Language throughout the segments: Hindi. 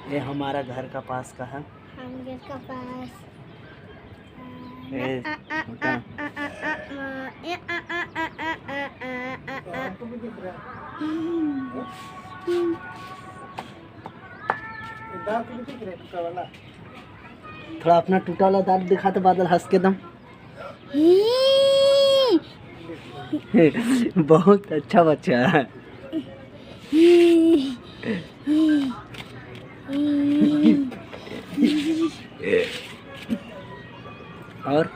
ये हमारा घर का पास का है। हम घर का पास ये छोटा थोड़ा अपना टूटा वाला दांत दिखा तो बादल हंस के दम। बहुत अच्छा बच्चा है। और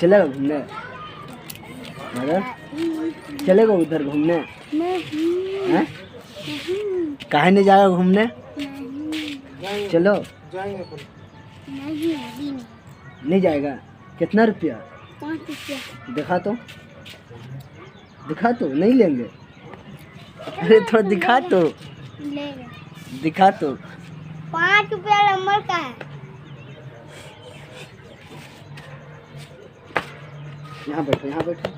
चलेगा घूमने? मगर चलेगा उधर घूमने? हैं? काहे नहीं जाएगा घूमने? चलो। नहीं जाएगा? कितना रुपया? 5 रुपया। दिखा तो, दिखा तो। नहीं लेंगे? अरे थोड़ा दिखा तो, दिखा तो। 5 रुपया नंबर का है। यहाँ बैठो, यहाँ बैठो,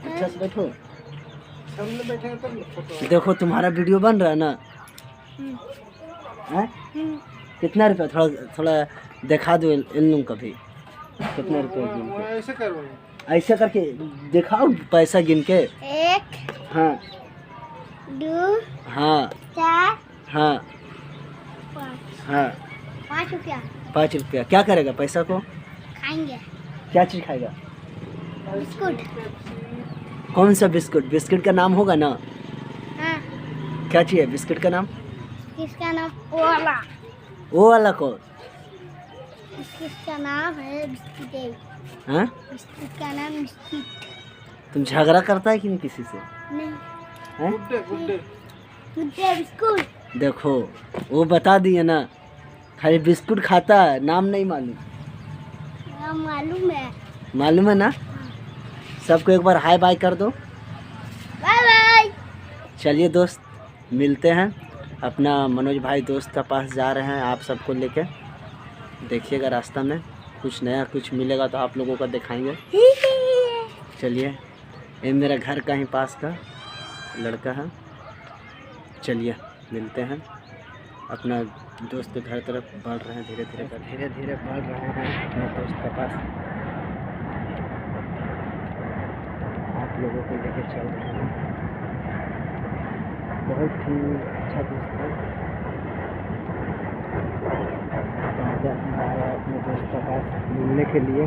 अच्छा से बैठो। सामने बैठे तो देखो तुम्हारा वीडियो बन रहा है ना? हैं? कितना रुपया? थोड़ा थोड़ा दिखा दो इन लोगों का भी। कितना रुपया गिन के? ऐसे करो, ऐसे करके दिखाओ पैसा गिन के। 1 हाँ 2 हाँ 4 हाँ 5। हाँ 5 रुपया 5 रुपया। क्या करेगा पैसा को? खाएंगे। क्या चीज़ खाएगा? बिस्कुट। कौन सा बिस्कुट? बिस्कुट का नाम होगा ना? हाँ। क्या चीज़ है बिस्कुट का नाम? किसका नाम? ओला। वो वाला को? किसका नाम है बिस्कुट? हाँ? बिस्कुट का नाम बिस्कुट। तुम झगड़ा करता है कि नहीं किसी से? नहीं। हैं? गुड्डे बिस्कुट। देखो वो बता दिए ना, खाली बिस्कुट खाता है, नाम नहीं मालूम। नाम मालूम है। मालूम है ना? सबको एक बार हाय बाय कर दो। Bye bye. चलिए दोस्त, मिलते हैं। अपना मनोज भाई दोस्त का पास जा रहे हैं आप सबको लेके। देखिएगा रास्ता में कुछ नया कुछ मिलेगा तो आप लोगों को दिखाएंगे। चलिए, ये मेरा घर का ही पास का लड़का है। चलिए मिलते हैं। अपना दोस्त के घर तरफ बढ़ रहे हैं, धीरे धीरे बढ़ रहे हैं अपने दोस्त के पास। आप लोगों को लेके चल रहे हैं। बहुत ही अच्छा दोस्त है। आया अपने दोस्त के पास मिलने के लिए।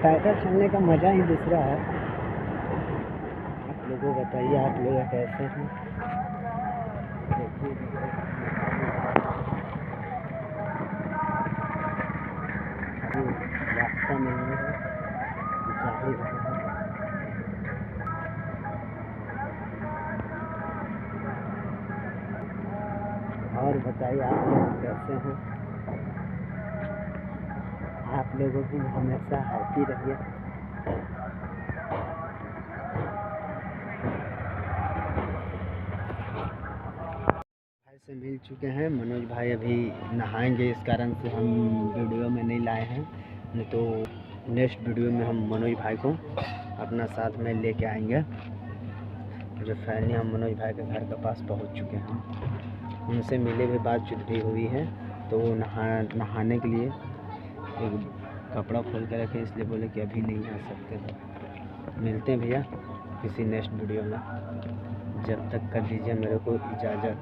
पैदल चलने का मज़ा ही दूसरा है। आप लोगों बताइए, आप लोग कैसे हैं? देखिए अभी रास्ता नहीं है, जा ही रहे हैं। और बताइए आप लोग कैसे हैं? आप लोगों की हमेशा हैप्पी रहिए। भाई से मिल चुके हैं। मनोज भाई अभी नहाएंगे, इस कारण से हम वीडियो में नहीं लाए हैं, नहीं तो नेक्स्ट वीडियो में हम मनोज भाई को अपना साथ में लेके आएंगे। जो फाइनली हम मनोज भाई के घर के पास पहुंच चुके हैं। उनसे मिले भी, बातचीत भी हुई है। तो वो नहाने के लिए एक कपड़ा खोल कर रखे, इसलिए बोले कि अभी नहीं आ सकते हैं। मिलते हैं भैया किसी नेक्स्ट वीडियो में। जब तक कर दीजिए मेरे को इजाज़त।